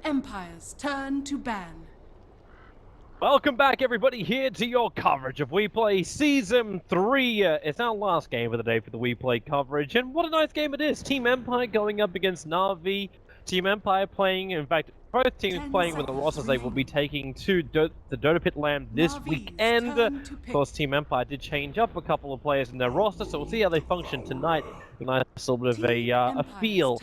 Empire's turn to ban. Welcome back, everybody, here to your coverage of WePlay Season 3. It's our last game of the day for the WePlay coverage, and what a nice game it is. Team Empire going up against Na'Vi. Team Empire playing, in fact, both teams playing with the rosters they will be taking to the Dota Pit land this weekend. Of course, Team Empire did change up a couple of players in their roster, so we'll see how they function tonight. A nice little bit of a feel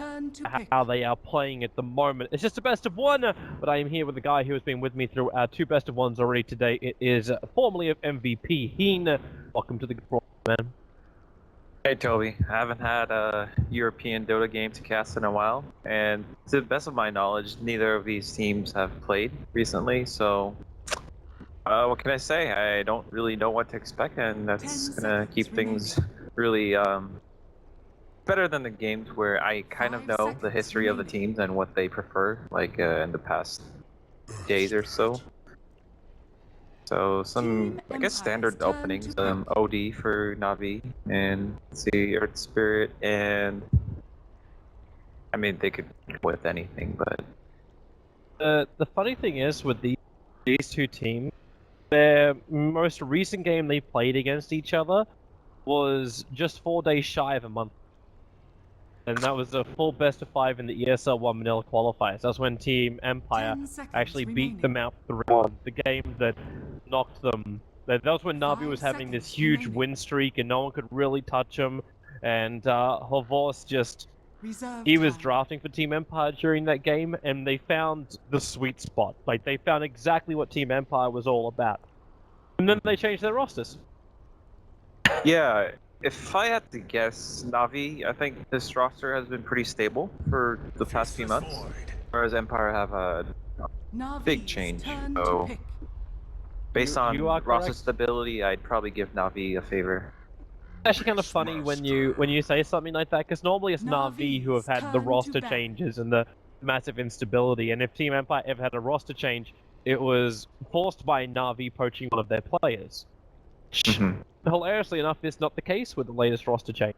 how they are playing at the moment. It's just a best of one, but I am here with the guy who has been with me through our two best of ones already today. It is formerly of MVP, Heen. Welcome to the program, man. Hey Toby, I haven't had a European Dota game to cast in a while, and to the best of my knowledge, neither of these teams have played recently, so what can I say? I don't really know what to expect, and that's gonna keep things really better than the games where I kind of know the history of the teams and what they prefer, like in the past days or so. So some, I guess, standard openings, OD for Na'Vi, and let's see, Earth Spirit, and I mean, they could go with anything, but... The funny thing is, with these two teams, their most recent game they played against each other was just 4 days shy of a month. And that was a full best of 5 in the ESL 1 Manila qualifiers. That's when Team Empire actually beat them out 3-1. The game that knocked them. That was when Na'Vi was having this huge win streak and no one could really touch him. And Horvos just... He was drafting for Team Empire during that game, and they found the sweet spot. Like, they found exactly what Team Empire was all about. And then they changed their rosters. Yeah. If I had to guess, Na'Vi, I think this roster has been pretty stable for the past few months, whereas Empire have a big change. So, based on roster stability, I'd probably give Na'Vi a favor. It's actually kind of funny when you say something like that, because normally it's Na'Vi who have had the roster changes and the massive instability, and if Team Empire ever had a roster change, it was forced by Na'Vi poaching one of their players. Hilariously enough, it's not the case with the latest roster change.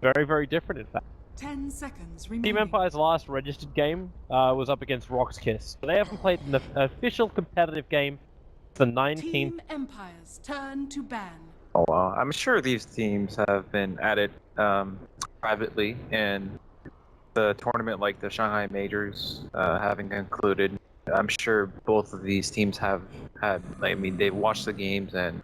Very, very different, in fact. 10 seconds remaining. Team Empire's last registered game was up against Rock's Kiss. So they haven't played an official competitive game for the 19th. Team Empire's turn to ban. Oh wow, I'm sure these teams have been added privately in the tournament, like the Shanghai Majors having concluded. I'm sure both of these teams have had, I mean, they've watched the games and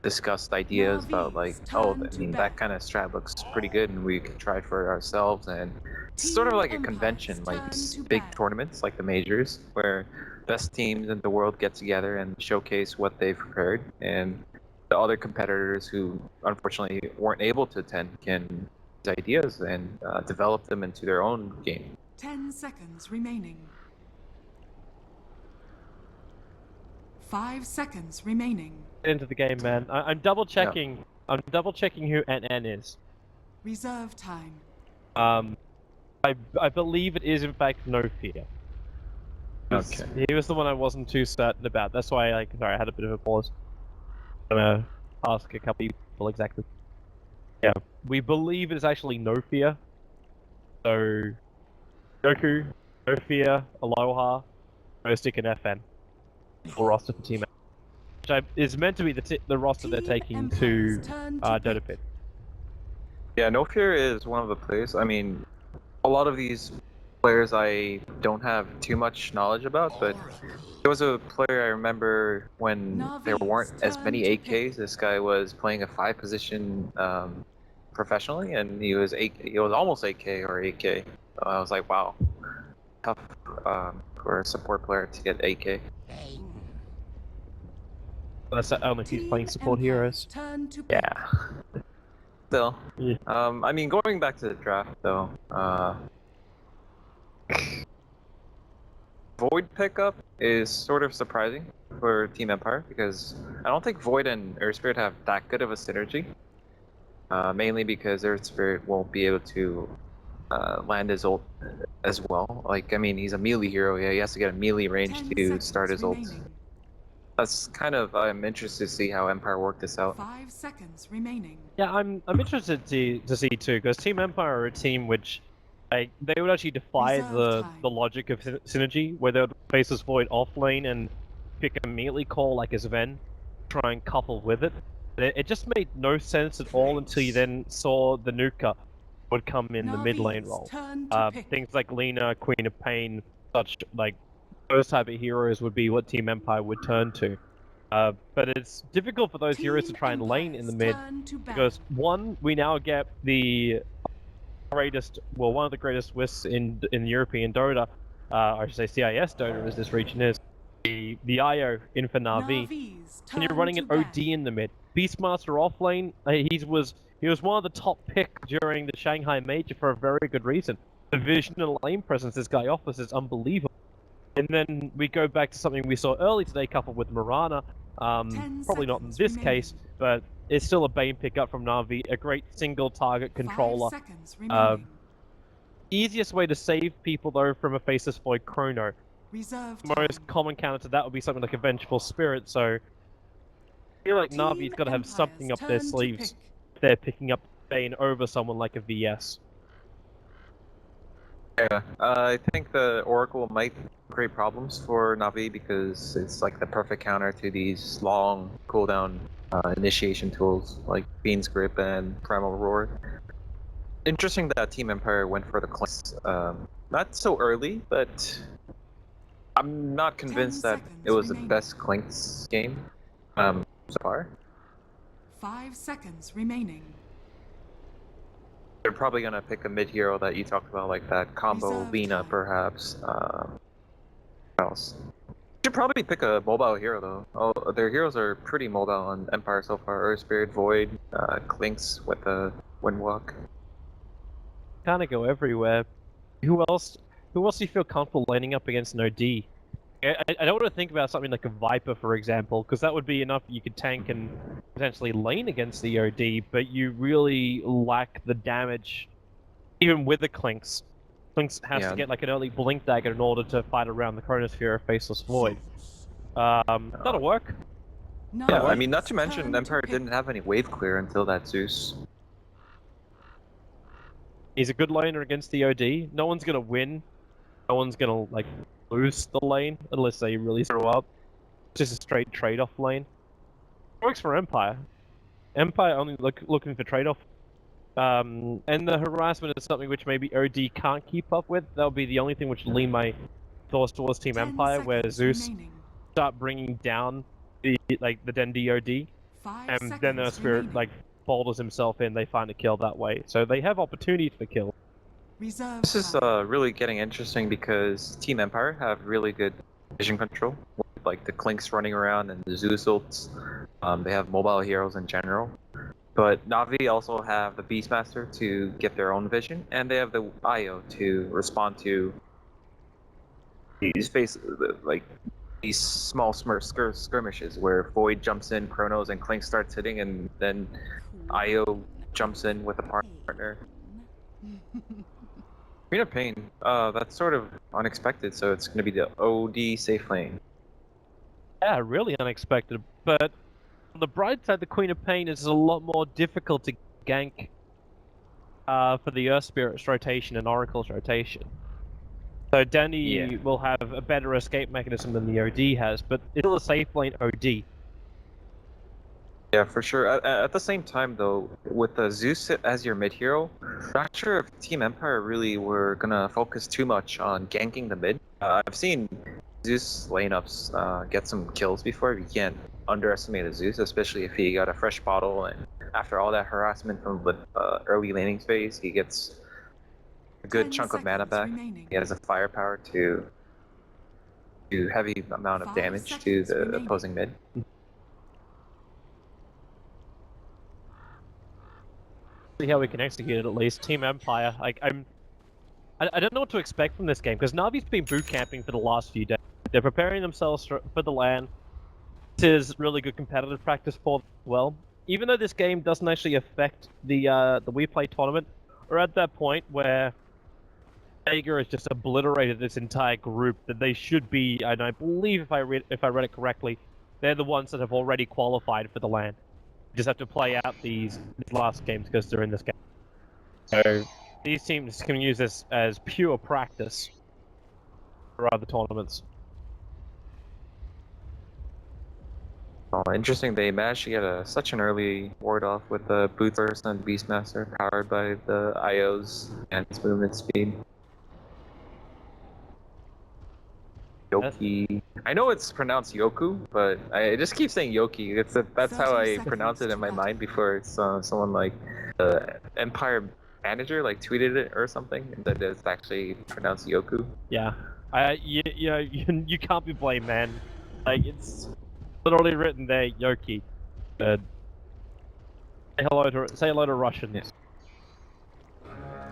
discussed ideas about, like, oh, I mean, that kind of strat looks pretty good and we could try for it ourselves. And it's sort of like a convention, like these big tournaments, like the majors, where best teams in the world get together and showcase what they've prepared. And the other competitors who unfortunately weren't able to attend can use ideas and develop them into their own game. 10 seconds remaining. 5 seconds remaining. Into the game, man. I'm double checking. Yeah. I'm double checking who NN is. Reserve time. I believe it is in fact No Fear. Okay. He was the one I wasn't too certain about. That's why I had a bit of a pause. I'm gonna ask a couple people exactly. Yeah, we believe it's actually No Fear. So, Goku, No Fear, Aloha, Mystic, and FN. Roster for Team Empire, which is meant to be the roster they're taking to Dota Pit. Yeah, No Fear is one of the players. I mean, a lot of these players I don't have too much knowledge about, but there was a player I remember when there weren't as many AKs. This guy was playing a 5-position professionally, and he was almost 8K or 8K. So I was like, wow, tough for a support player to get 8K. That's only if he's playing support heroes. Yeah. Still. Yeah. I mean, going back to the draft though, Void pickup is sort of surprising for Team Empire because I don't think Void and Earth Spirit have that good of a synergy. Mainly because Earth Spirit won't be able to land his ult as well. Like, I mean, he's a melee hero. Yeah, he has to get a melee range to start his ult. That's kind of, I'm interested to see how Empire work this out. 5 seconds remaining. Yeah, I'm interested to see too, because Team Empire are a team which Like, they would actually defy Reserve the time. logic of synergy, where they would face this void off lane and pick a melee call like his Ven, try and couple with it. It just made no sense at all until you then saw the nuker would come in the mid lane Navi's role. turn to pick. Things like Lina, Queen of Pain, such like those type of heroes would be what Team Empire would turn to. But it's difficult for those heroes to Team try and lane in the mid turn to ban. because one, we now get the greatest, well, one of the greatest wisps in European Dota, I should say CIS Dota as this region is, the IO in for Na'Vi. Navi's And you're turn running to an ban. OD in the mid. Beastmaster off lane, he was one of the top picks during the Shanghai Major for a very good reason. The vision and lane presence this guy offers is unbelievable. And then we go back to something we saw early today, coupled with Mirana. Probably not in this case, but it's still a Bane pickup from Na'Vi, a great single target controller. 5 seconds remaining. Easiest way to save people though from a Faceless Void Chrono. Reserve Most time. common counter to that would be something like a Vengeful Spirit, so I feel like Team Na'Vi's got to have Empire's something up their turn to sleeves pick. if they're picking up Bane over someone like a VS. Yeah, I think the Oracle might create problems for Navi because it's like the perfect counter to these long cooldown initiation tools like Bean's Grip and Primal Roar. Interesting that Team Empire went for the clinks. Not so early, but I'm not convinced that it was the remaining. best clinks game so far. 5 seconds remaining. They're probably gonna pick a mid hero that you talked about, like that combo Reserve Lina, time. perhaps. What else? Should probably pick a mobile hero though. Oh, their heroes are pretty mobile on Empire so far. Earth Spirit, Void, Clinks with the Windwalk. Kind of go everywhere. Who else do you feel comfortable laning up against an OD? I don't want to think about something like a Viper, for example, because that would be enough you could tank and potentially lane against the OD, but you really lack the damage, even with the Clinks. Clinks has to get like an early Blink Dagger in order to fight around the Chronosphere of Faceless Void. That'll work. Yeah, I mean, not Navi's to mention turn Empire pick. didn't have any wave clear until that Zeus. He's a good laner against the OD. No one's gonna win. No one's gonna like lose the lane unless they really throw up. It's just a straight trade-off lane. Works for Empire. Empire only looking for trade-off. And the harassment is something which maybe OD can't keep up with. That'll be the only thing which lean my thoughts towards Team 10 Empire, where seconds Zeus remaining. start bringing down the Dendi OD, 5 and then the seconds Spirit remaining. like boulders himself in. They find a kill that way, so they have opportunities for kill. Reserve This is time. really getting interesting because Team Empire have really good vision control, with, like the Clinks running around and the Zeus ults. They have mobile heroes in general. But Navi also have the Beastmaster to get their own vision, and they have the IO to respond to these these small skirmishes where Void jumps in, Chronos and Clink starts hitting, and then IO jumps in with a partner. Queen of Pain, that's sort of unexpected, so it's going to be the OD safe lane. Yeah, really unexpected. But on the bright side, the Queen of Pain is a lot more difficult to gank for the Earth Spirit's rotation and Oracle's rotation. So Danny will have a better escape mechanism than the OD has, but it's still a safe lane OD. Yeah, for sure. At the same time, though, with the Zeus as your mid hero, not sure if Team Empire really were gonna focus too much on ganking the mid. I've seen Zeus lineups get some kills before. You can't underestimate a Zeus, especially if he got a fresh bottle and after all that harassment from the early laning phase, he gets a good 10 chunk of mana seconds back. remaining. He has the firepower to do heavy amount of 5 damage to seconds the remaining. opposing mid. See how we can execute it at least. Team Empire, I don't know what to expect from this game because Navi's been boot camping for the last few days. They're preparing themselves for the LAN. This is really good competitive practice for them as well. Even though this game doesn't actually affect the WePlay tournament, we're at that point where Sega has just obliterated this entire group that they should be, and I believe if I read it correctly, they're the ones that have already qualified for the LAN. Just have to play out these last games because they're in this game. So these teams can use this as pure practice for other tournaments. Oh, interesting. They managed to get such an early ward off with the Boot Burst and Beastmaster powered by the IOs and its movement speed. Yoki. I know it's pronounced Yoku, but I just keep saying Yoki. That's how 30 I pronounce it seconds in my to mind before someone like Empire Manager like tweeted it or something, and that it's actually pronounced Yoku. Yeah, you can't be blamed, man. Like it's literally written there, Yoki. Say hello to Russians.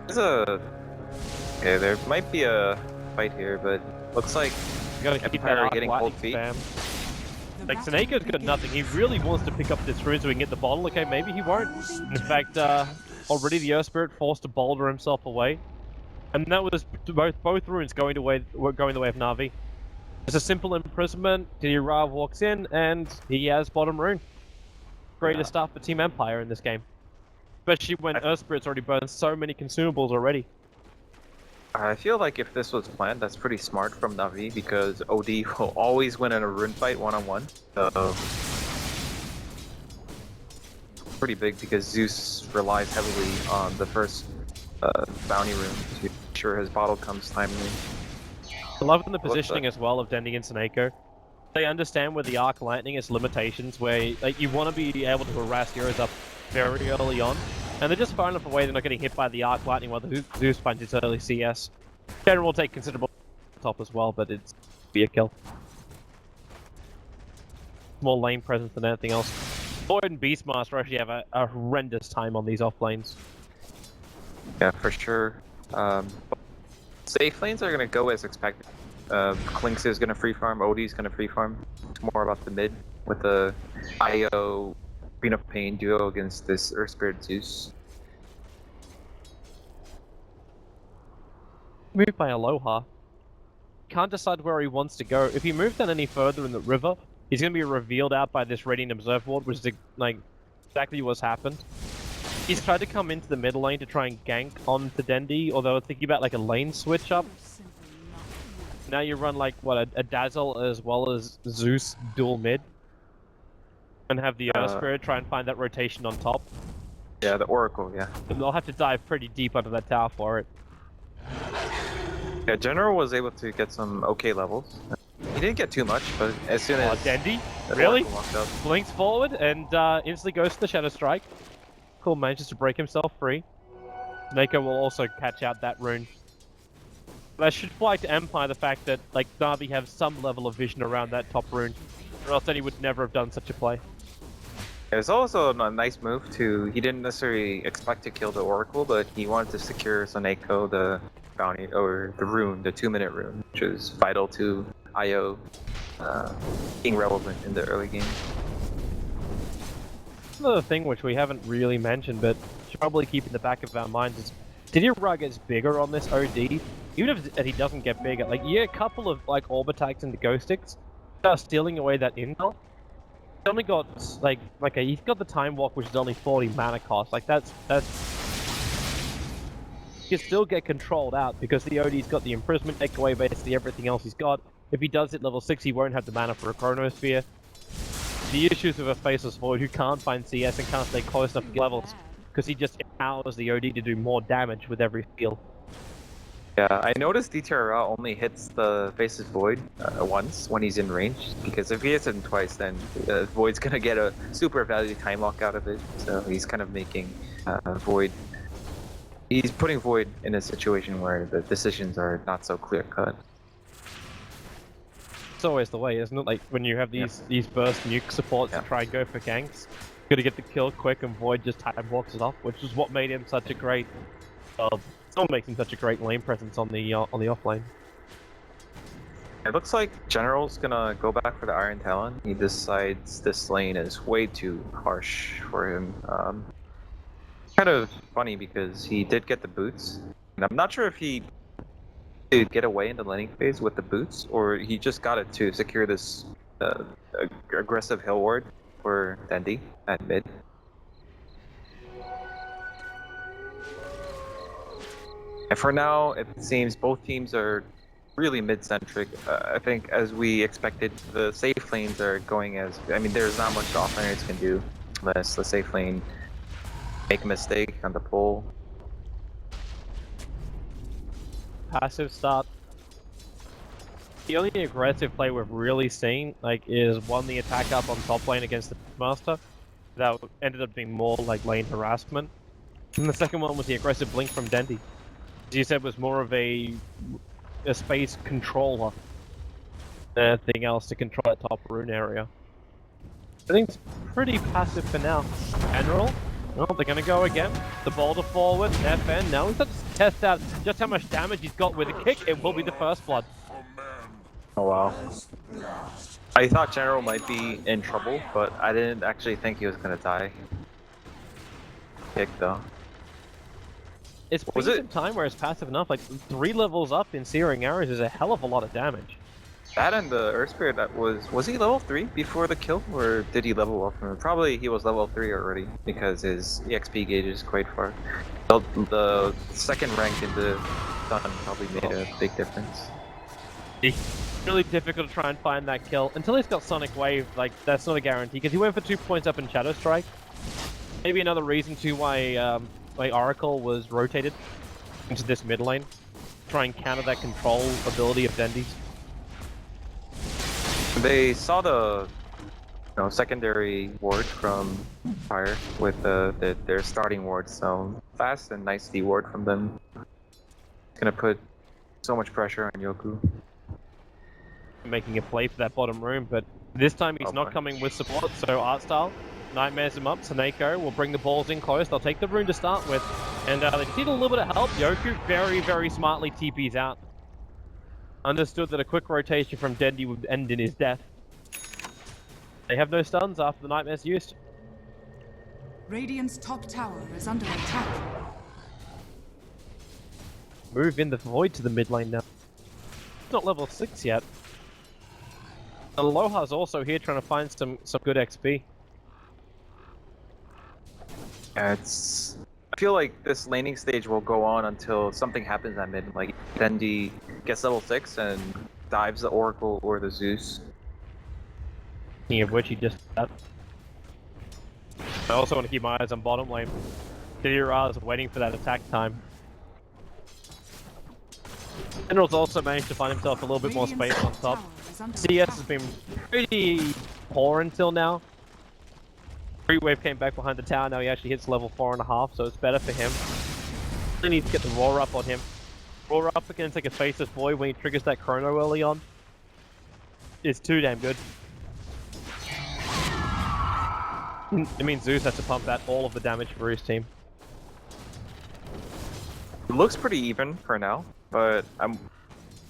Yeah. Okay, there might be a fight here, but looks like You gotta keep Empire that arc getting lightning cold feet. spam. The Like battle Seneca's got begins. nothing. He really wants to pick up this rune so he can get the bottle. Okay, maybe he won't. In fact, already the Earth Spirit forced to boulder himself away, and that was both runes going the way of Na'Vi. It's a simple imprisonment. Rav walks in, and he has bottom rune. Greatest stuff for Team Empire in this game, especially when Earth Spirit's already burned so many consumables already. I feel like if this was planned, that's pretty smart from Na'Vi because OD will always win in a rune fight one-on-one. So pretty big because Zeus relies heavily on the first bounty rune to ensure his bottle comes timely. I love the positioning as well of Dendy and Seneko. They understand with the Arc Lightning its limitations, where like you want to be able to harass heroes up very early on, and they're just far enough away they're not getting hit by the Arc Lightning while the Zeus finds its early CS. General will take considerable top as well, but it's be a kill. More lane presence than anything else. Void and Beastmaster actually have a horrendous time on these off lanes. Yeah, for sure. Safe lanes are going to go as expected. Klinks is going to free farm, OD is going to free farm. It's more about the mid with the IO Queen of Pain duo against this Earth Spirit Zeus. Moved by Aloha. Can't decide where he wants to go. If he moves down any further in the river, he's going to be revealed out by this Radiant Observe ward, which is like exactly what's happened. He's tried to come into the middle lane to try and gank onto Dendy, although thinking about like a lane switch up. Now you run like what a Dazzle as well as Zeus dual mid, and have the Earth Spirit try and find that rotation on top. Yeah, the Oracle, yeah. And they'll have to dive pretty deep under that tower for it. Yeah, General was able to get some okay levels. He didn't get too much, but as soon as Dendy? the Really? Oracle walked up, Blinks forward and instantly goes to the Shadow Strike. Cool, manages to break himself free. Neko will also catch out that rune. But I should flag to Empire the fact that like Na'Vi have some level of vision around that top rune, or else then he would never have done such a play. it was also a nice move to. He didn't necessarily expect to kill the Oracle, but he wanted to secure Soneko the bounty or the rune, the 2-minute rune, which is vital to IO being relevant in the early game. Another thing which we haven't really mentioned, but should probably keep in the back of our minds is Didier gets bigger on this OD, even if he doesn't get bigger. Like, yeah, a couple of like orb attacks into Ghost Sticks start stealing away that intel. He's only got he's got the Time Walk, which is only 40 mana cost. Like that's he can still get controlled out because the OD's got the imprisonment, take away basically everything else he's got. If he does hit level 6, he won't have the mana for a Chronosphere. The issues with a Faceless Void who can't find CS and can't stay close enough to get levels, because he just empowers the OD to do more damage with every skill. Yeah, I noticed DTRL only hits the Faceless Void once when he's in range, because if he hits him twice, then Void's gonna get a super value time lock out of it. So he's kind of making Void. He's putting Void in a situation where the decisions are not so clear cut. It's always the way, isn't it? Like when you have these burst nuke supports to try and go for ganks, you gotta get the kill quick, and Void just time walks it off, which is what made him such a great. Still makes him such a great lane presence on the off lane. It looks like General's gonna go back for the Iron Talon. He decides this lane is way too harsh for him. Kind of funny because he did get the boots, and I'm not sure if he did get away in the laning phase with the boots, or he just got it to secure this aggressive hill ward for Dendy at mid. And for now, it seems both teams are really mid-centric. I think, as we expected, the safe lanes are going as... I mean, there's not much the offlaners can do unless the safe lane make a mistake on the pull. Passive start. The only aggressive play we've really seen, like, is one the attack up on top lane against the Master. That ended up being more like lane harassment. And the second one was the aggressive blink from Dendy. As you said, was more of a space controller than anything else to control that top rune area. I think it's pretty passive for now. General, well, they're gonna go again. The boulder forward, FN. Now he's got to test out just how much damage he's got with a kick. It will be the first blood. Oh wow. I thought General might be in trouble, but I didn't actually think he was gonna die. Kick though. It's been some time where it's passive enough. Like 3 levels up in Searing Arrows is a hell of a lot of damage. That and the Earth Spirit, that was he level 3 before the kill, or did he level up from it? Probably he was level 3 already, because his EXP gauge is quite far. The second rank in the stun probably made a big difference. It's really difficult to try and find that kill. Until he's got Sonic Wave, like, that's not a guarantee, because he went for 2 points up in Shadow Strike. Maybe another reason too why Oracle was rotated into this mid lane. Try and counter that control ability of Dendy's. They saw the secondary ward from Fire with their starting ward, so fast and nice D ward from them. It's gonna put so much pressure on Yoku. Making a play for that bottom room, but this time he's not coming with support, so Art Style nightmares him up. Saneko will bring the balls in close. They'll take the rune to start with, and they just need a little bit of help. Yoku very, very smartly TPs out. Understood that a quick rotation from Dendy would end in his death. They have no stuns after the nightmare's used. Radiant's top tower is under attack. Move in the void to the mid lane now. It's not level 6 yet. Aloha's also here trying to find some good XP. Yeah, I feel like this laning stage will go on until something happens at mid, like Dendy gets level 6 and dives the Oracle or the Zeus. Speaking of which, he just did that. I also want to keep my eyes on bottom lane. Didira is waiting for that attack time. General's also managed to find himself a little bit more space on top. CS has been pretty poor until now. Wave came back behind the tower, now he actually hits level 4.5, so it's better for him. Really needs to get the roar up on him. Roar up against like a faceless void when he triggers that chrono early on. It's too damn good. It means Zeus has to pump that all of the damage for his team. It looks pretty even for now, but I'm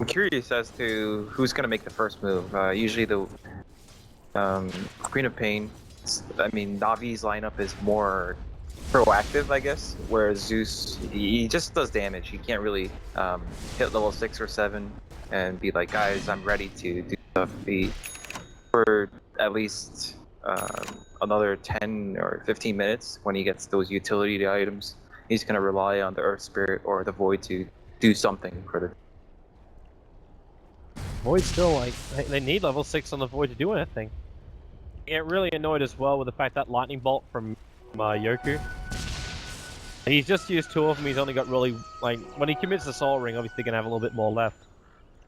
curious as to who's gonna make the first move. Usually the Queen of Pain. I mean, Navi's lineup is more proactive, I guess, whereas Zeus, he just does damage. He can't really hit level 6 or 7 and be like, guys, I'm ready to do stuff. For at least another 10 or 15 minutes when he gets those utility items, he's going to rely on the Earth Spirit or the Void to do something for the... Void still, like, they need level 6 on the Void to do anything. Get really annoyed as well with the fact that lightning bolt from Yoku. He's just used 2 of them. He's only got really, like, when he commits the soul ring, obviously gonna have a little bit more left.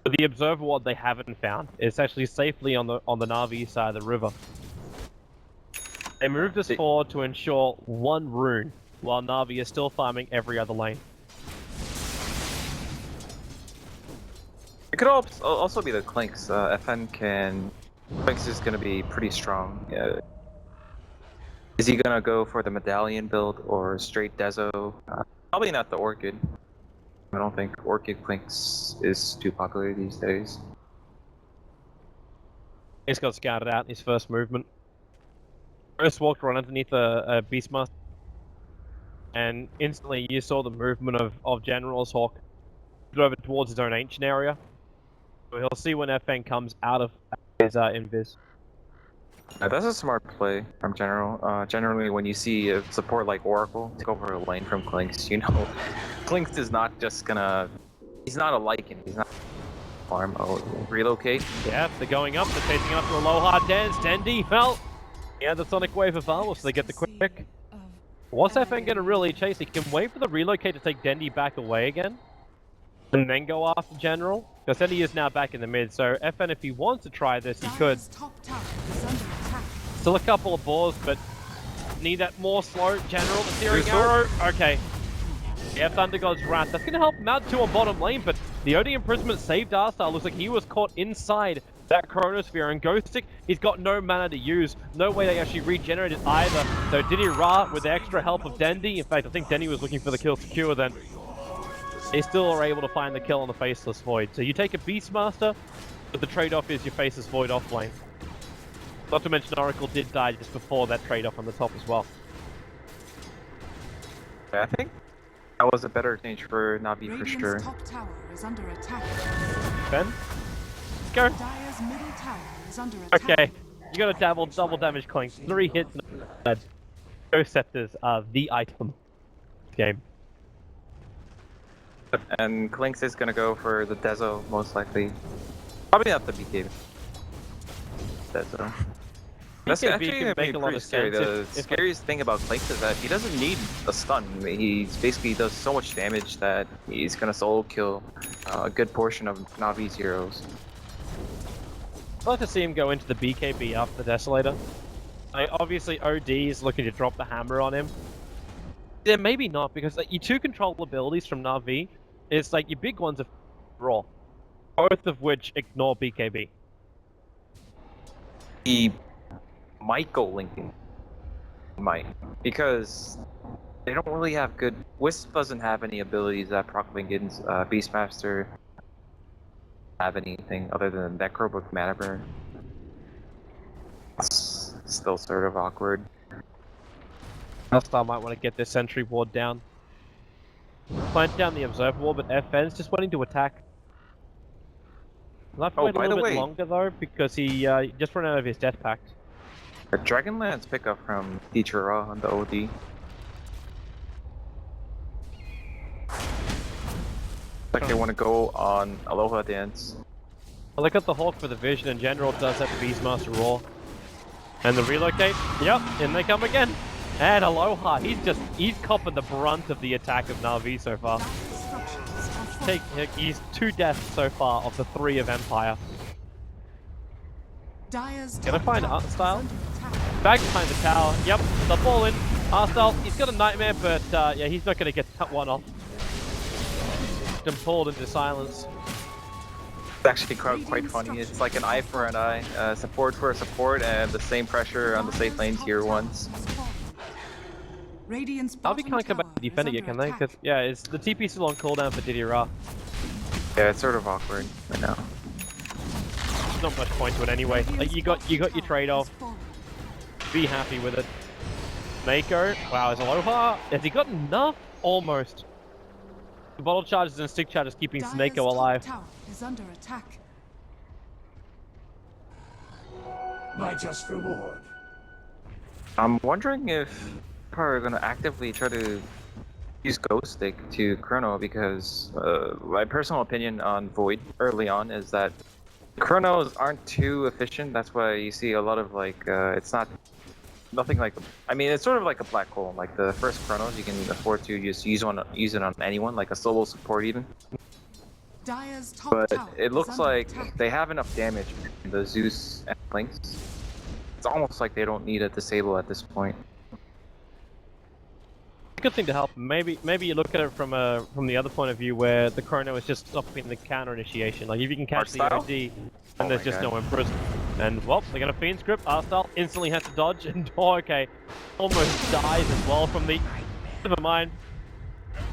But the observer ward they haven't found. It's actually safely on the Na'Vi side of the river. They moved us forward to ensure 1 rune, while Na'Vi is still farming every other lane. It could also be the Clinks. FN can... Clinks is going to be pretty strong. Is he going to go for the Medallion build or straight Dezo? Probably not the Orchid. I don't think Orchid Clinks is too popular these days. He's got scouted out in his first movement. First walked right underneath a Beastmaster. And instantly you saw the movement of General's Hawk over towards his own ancient area. So he'll see when FN comes out of his invis. That's a smart play from General. Generally, when you see a support like Oracle take over a lane from Clinks, you know, Clinks is not just gonna. He's not a Lycan. He's not farm. Oh, relocate. Yeah, they're going up. They're chasing after Aloha dance. Dendi, well, yeah, the Sonic Wave of Valor, so they get the quick. What's FN gonna really chase? He can wait for the relocate to take Dendi back away again, and then go after General. Because Dendi is now back in the mid, so FN, if he wants to try this, he could. Still a couple of balls, but need that more slow General. The Searing Arrow. Okay. Yeah, Thunder God's Wrath. That's gonna help him out too on bottom lane, but the OD Imprisonment saved Arstar. Looks like he was caught inside that Chronosphere, and Ghostic, he's got no mana to use. No way they actually regenerated either. So Diddy Ra, with the extra help of Dendi, in fact, I think Dendi was looking for the kill secure then. They still are able to find the kill on the Faceless Void. So you take a Beastmaster, but the trade-off is your Faceless Void off lane. Not to mention Oracle did die just before that trade-off on the top as well. I think that was a better change for Navi for sure. Top tower is under attack. Ben? Go. Dire's middle tower is under attack. Okay, you got a double damage Clink. 3 hits. Ghost Scepters are the item game. And Clinks is gonna go for the Dezo most likely. Probably not the BKB. Dezo. That's BKB actually can gonna make be a lot pretty of scary. sense The if scariest thing about Clinks is that he doesn't need a stun. He basically does so much damage that he's gonna solo kill a good portion of Navi's heroes. I'd like to see him go into the BKB after the Desolator. Obviously, OD is looking to drop the hammer on him. Yeah, maybe not, because like, your 2 control abilities from Na'Vi is like your big ones are raw, both of which ignore BKB. He might go linking. Might. Because they don't really have good... Wisp doesn't have any abilities that proc Lincoln's Beastmaster have anything other than Necrobook Mana Burn. It's still sort of awkward. Hostile might want to get this sentry ward down. Plant down the Observer ward, but FN's just wanting to attack. I'll have to wait a little bit longer though, because he just ran out of his Death Pact. A Dragonlance pickup from Teacher Raw on the OD. Like they want to go on Aloha Dance. I look at the Hawk for the vision, and General does have the Beastmaster Roar. And the relocate, yep, in they come again. And Aloha, he's copping the brunt of the attack of Na'Vi so far. He's 2 deaths so far of the 3 of Empire. Gonna find Artstyle. Back behind the tower, yep, the ball in. Artstyle, he's got a Nightmare, but yeah, he's not gonna get that one off. Been pulled into silence. It's actually quite funny. It's like an eye for an eye, support for a support, and the same pressure on the safe lane tier 1s. Na'Vi can't come back and defend it, can they? Because yeah, it's the TP still on cooldown for Diddy Ra. Yeah, it's sort of awkward right now. There's not much point to it anyway. Like you got your trade-off. Be happy with it. Mako, wow, is Aloha? Has he got enough? Almost. The bottle charges and stick charges keeping Snako alive. Tower is under attack. My just reward. I'm wondering if are going to actively try to use Ghost Stick to Chrono, because my personal opinion on Void early on is that Chronos aren't too efficient. That's why you see a lot of like it's nothing like, I mean, it's sort of like a black hole. Like the first Chronos you can afford to just use it on anyone, like a solo support even. But it looks like they have enough damage between the Zeus and Lynx. It's almost like they don't need a disable at this point. Good thing to help. Maybe you look at it from the other point of view, where the Chrono is just stopping the counter initiation. Like if you can catch the OD, and there's just no imprisonment. And well, they got a Fiend script. Arstal instantly has to dodge, and oh, okay, almost dies as well from the. Never mind.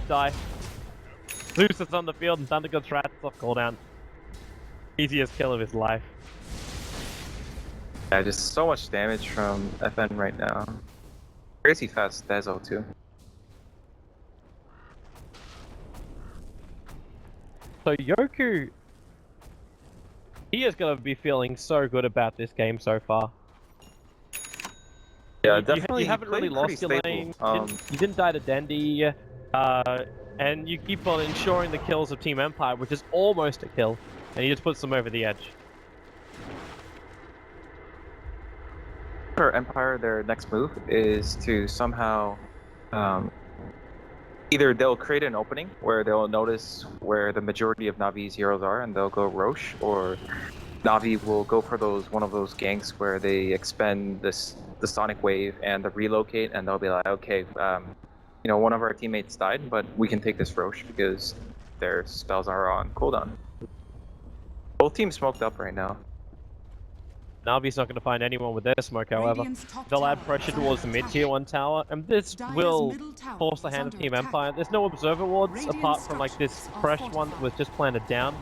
Die. Zeus is on the field, and Thunder God's Rats off cooldown. Easiest kill of his life. Yeah, just so much damage from FN right now. Crazy fast Dezo too. So Yoku, he is going to be feeling so good about this game so far. Yeah, you definitely. haven't really played lost your pretty lane. stable. You didn't die to Dendy, and you keep on ensuring the kills of Team Empire, which is almost a kill, and he just puts them over the edge. For Empire, their next move is to somehow either they'll create an opening where they'll notice where the majority of Navi's heroes are and they'll go Roche, or Navi will go for one of those ganks where they expend the Sonic Wave and the relocate, and they'll be like, okay, you know, one of our teammates died, but we can take this Roche because their spells are on cooldown. Both teams smoked up right now. Navi's not going to find anyone with their smoke, however. Radiant's top They'll add tower pressure is under towards the attack. mid-tier 1 tower, and this Dire's will middle tower force the is hand of under Team attack. Empire. There's no observer wards Radiant apart from like this structures are fresh one that fortified. was just planted down.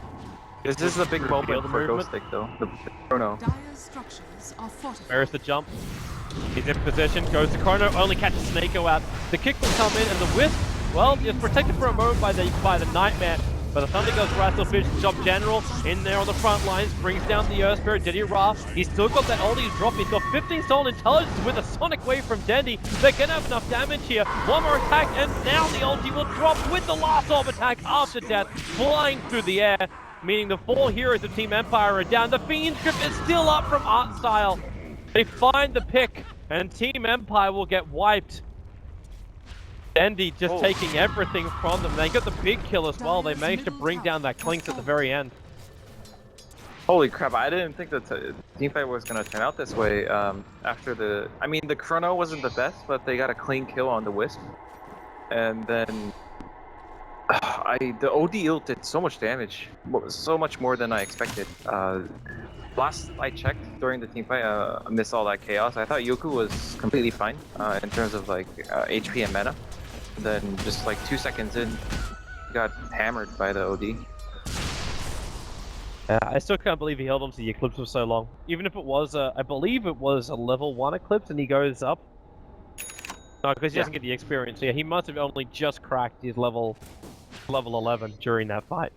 This is a big Reveal moment the for movement. Ghost Stick though. The Chrono. Dire's structures are fortified. Where's the jump? He's in position, goes to Chrono, only catches Snako out. The kick will come in, and the Wisp, well, is protected for a moment by the Nightmare. But the Thunder Girls Rattle Fish job general in there on the front lines, brings down the Earth Spirit, Diddy Ra. He's still got that ulti drop. He's got 15 stolen intelligence with a Sonic Wave from Dendy. They're gonna have enough damage here. One more attack, and now the ulti will drop with the last orb attack after death, flying through the air, meaning the 4 heroes of Team Empire are down. The Fiend Grip is still up from Art Style. They find the pick, and Team Empire will get wiped. Dendy just taking everything from them. They got the big kill as well. They managed to bring down that Clinks at the very end. Holy crap, I didn't think that teamfight was going to turn out this way. After the... I mean, the Chrono wasn't the best, but they got a clean kill on the Wisp. And then... the OD ult did so much damage. So much more than I expected. Last I checked during the teamfight, amidst all that chaos, I thought Yoku was completely fine in terms of like HP and mana. And then just like 2 seconds in, got hammered by the OD. I still can't believe he held on to the Eclipse for so long. Even if it was, I believe it was a level 1 Eclipse and he goes up. No, because he doesn't get the experience. Yeah, he must have only just cracked his level 11 during that fight.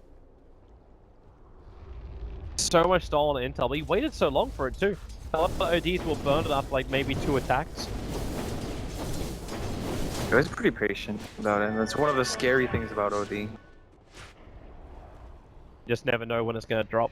So much stolen intel, but he waited so long for it too. A lot of ODs will burn it up like maybe 2 attacks. I was pretty patient about it, and that's one of the scary things about OD. You just never know when it's gonna drop.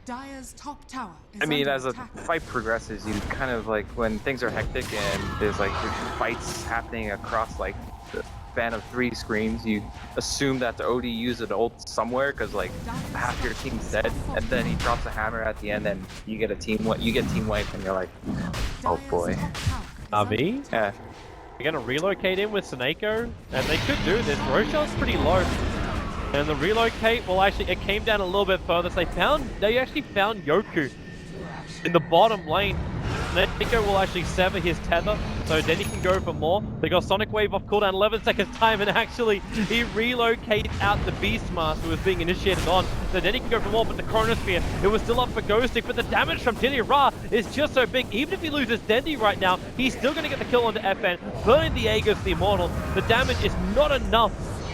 Dire's top tower is I mean, under as the attack. fight progresses, you kind of like, when things are hectic and there's like fights happening across like the span of 3 screens, you assume that the OD used an ult somewhere because like half your team's dead, and then he drops a hammer at the end, and you get team wipe, and you're like, oh boy. Dire's top tower is Navi? under attack. Yeah. You're gonna relocate in with Snako, and they could do this. Rochelle's pretty low. And the relocate, well actually, it came down a little bit further. So they actually found Yoku in the bottom lane. Snako will actually sever his tether, so then he can go for more. They got Sonic Wave off cooldown 11 seconds time, and actually he relocates out the Beastmaster who was being initiated on. So then he can go for more, but the Chronosphere, it was still up for Ghostic, but the damage from Diddy Ra is just so big. Even if he loses Dendy right now, he's still going to get the kill onto FN, burning the Aegis, the Immortal. The damage is not enough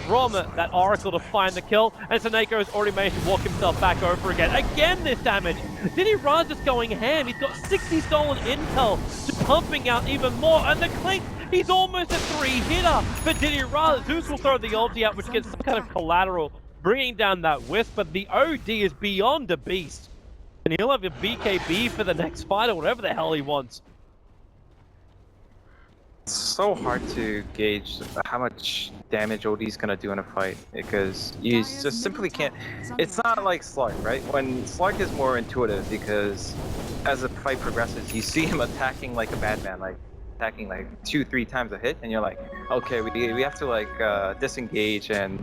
from that Oracle to find the kill, and Snako has already managed to walk himself back over again. Again, this damage. Diddy Ra's just going ham. He's got 60 stolen intel, just pumping out even more, and the Clink, he's almost a 3-hitter. But Diddy Ra, Zeus will throw the ulti out, which gets some kind of collateral, bringing down that Wisp, but the OD is beyond a beast. And he'll have a BKB for the next fight, or whatever the hell he wants. It's so hard to gauge how much damage OD's gonna do in a fight, because you just simply can't. It's not like Slark, right? When Slark is more intuitive, because as the fight progresses, you see him attacking like a madman, like attacking like 2-3 times a hit, and you're like, okay, we have to like disengage and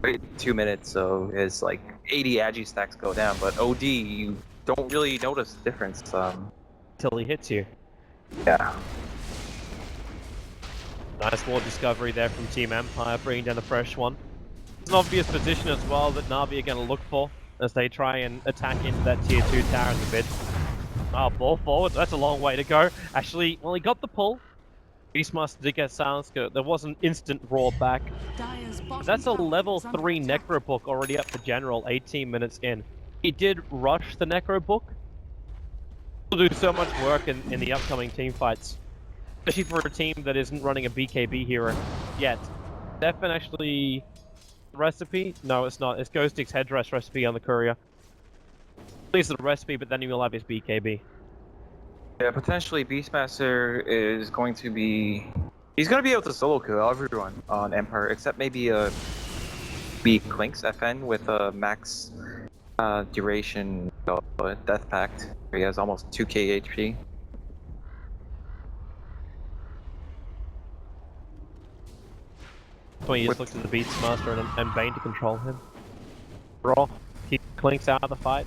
wait 2 minutes so his like 80 agi stacks go down. But OD, you don't really notice the difference. Till he hits you. Yeah. Nice wall discovery there from Team Empire, bringing down the fresh one. It's an obvious position as well that Na'Vi are going to look for as they try and attack into that tier 2 tower in the mid. Oh, ball forward, that's a long way to go. Actually, well, he got the pull. Beastmaster did get silenced, there was an instant roar back. Dire's bottom That's a tower level is under 3 attack. Necro Book already up for General, 18 minutes in. He did rush the Necro Book. He'll do so much work in the upcoming team fights. especially for a team that isn't running a BKB hero yet. FN actually recipe? No, it's not. It's Ghostix headdress recipe on the courier. It's the recipe, but then you'll have his BKB. Yeah, potentially Beastmaster is going to be... He's going to be able to solo kill everyone on Empire, except maybe B Clinks FN with a max duration Death Pact. He has almost 2k HP. So he just looks at the Beastmaster and Bane to control him. Raw, keep Clinks out of the fight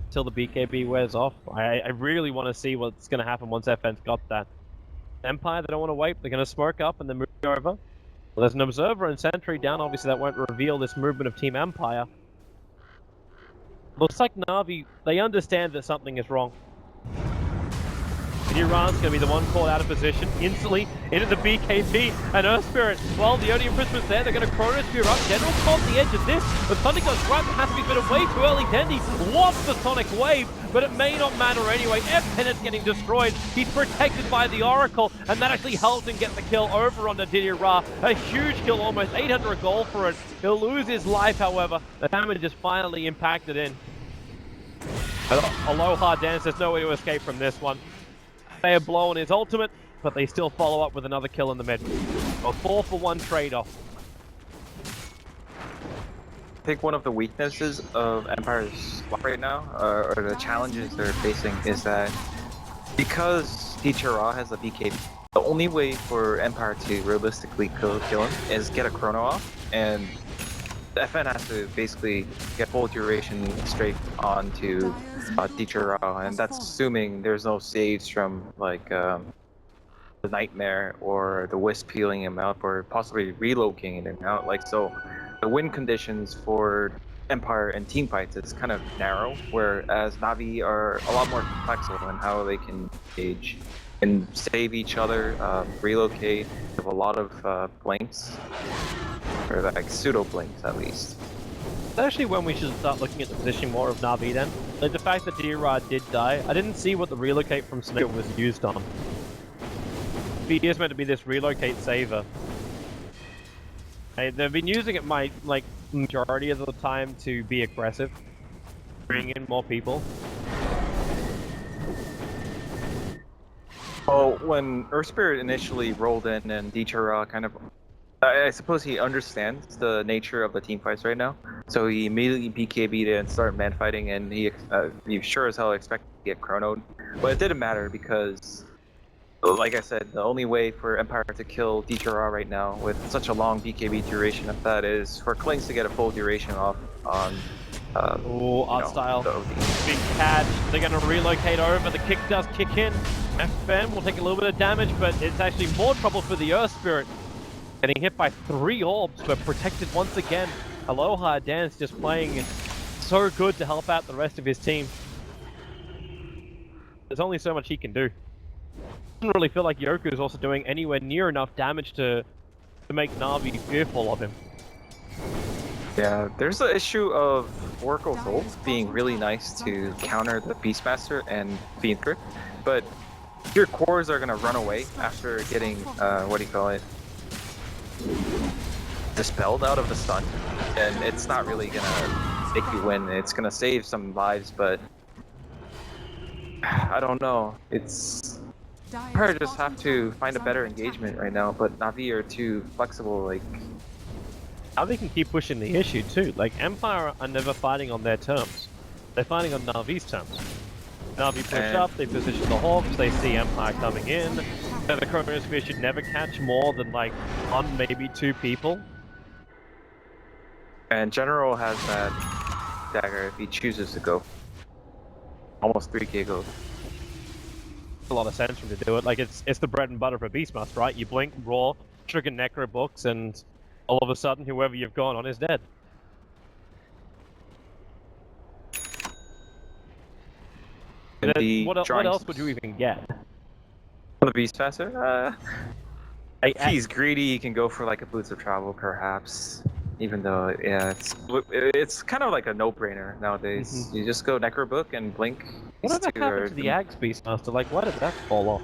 until the BKB wears off. I really want to see what's going to happen once FN's got that. Empire, they don't want to wait. They're going to smoke up and then move over. Well, there's an Observer and Sentry down. Obviously, that won't reveal this movement of Team Empire. Looks like Na'Vi, they understand that something is wrong. Iran's going to be the one caught out of position instantly into the BKB and Earth Spirit. While the Odium Prisma's there, they're going to Chronosphere up. General caught the edge of this, but Thunder God's right, has to be bit of way too early. Dendy wants the Sonic Wave, but it may not matter anyway. F-Pennant's getting destroyed. He's protected by the Oracle, and that actually helped him get the kill over on the Didier Ra. A huge kill, almost 800 gold for it. He'll lose his life, however. The damage is finally impacted in. Aloha Dance, there's no way to escape from this one. They have blown his ultimate, but they still follow up with another kill in the mid. A 4-for-1 trade-off. I think one of the weaknesses of Empire's squad right now, or the challenges they're facing, is that because Dichara has a BKB, the only way for Empire to realistically kill him is get a chrono off, and FN has to basically get full duration straight onto Dichara, and that's assuming there's no saves from like the Nightmare or the Wisp healing him out, or possibly relocating him out. Like, so the win conditions for Empire and team fights is kind of narrow, whereas Na'Vi are a lot more flexible in how they can engage and save each other, relocate, have a lot of blinks. Or like pseudo blinks at least. That's actually when we should start looking at the position more of Na'Vi then. Like the fact that Dirad did die, I didn't see what the relocate from Snake was used on. He is meant to be this relocate saver. They've been using it majority of the time to be aggressive, bring in more people. Well, when Earth Spirit initially rolled in and Dichara kind of, I suppose he understands the nature of the team fights right now, so he immediately BKB'd and started man fighting, and he sure as hell expected to get chronoed. But it didn't matter because, like I said, the only way for Empire to kill Dichara right now with such a long BKB duration of that is for Clinks to get a full duration off on art style. Big catch. They're going to relocate over. The kick does kick in. FN will take a little bit of damage, but it's actually more trouble for the Earth Spirit. Getting hit by 3 orbs, but protected once again. Aloha Dance just playing so good to help out the rest of his team. There's only so much he can do. Doesn't really feel like Yoku is also doing anywhere near enough damage to make Na'Vi fearful of him. Yeah, there's the issue of Oracle's ult being really nice to counter the Beastmaster and Vincere, but your cores are gonna run away after getting what do you call it? Dispelled out of the stun, and it's not really gonna make you win. It's gonna save some lives, but I don't know. It's Empire just have to find a better engagement right now, but Na'Vi are too flexible. Like, Na'Vi can keep pushing the issue too. Like, Empire are never fighting on their terms. They're fighting on Na'Vi's terms. Na'Vi push up, they position the Hawks, they see Empire coming in. The Chronosphere should never catch more than like 1, maybe 2 people. and General has that dagger if he chooses to go. Almost 3k gold. A lot of sense for him to do it. Like, it's the bread and butter for Beastmaster, right? You blink, raw, trigger Necro books, and all of a sudden, whoever you've gone on is dead. What else would you even get? The Beastmaster? If he's greedy, he can go for like a Boots of Travel, perhaps. Even though, yeah, it's kind of like a no-brainer nowadays. You just go Necro Book and blink. What happened to the Axe Beastmaster? Like, why did that fall off?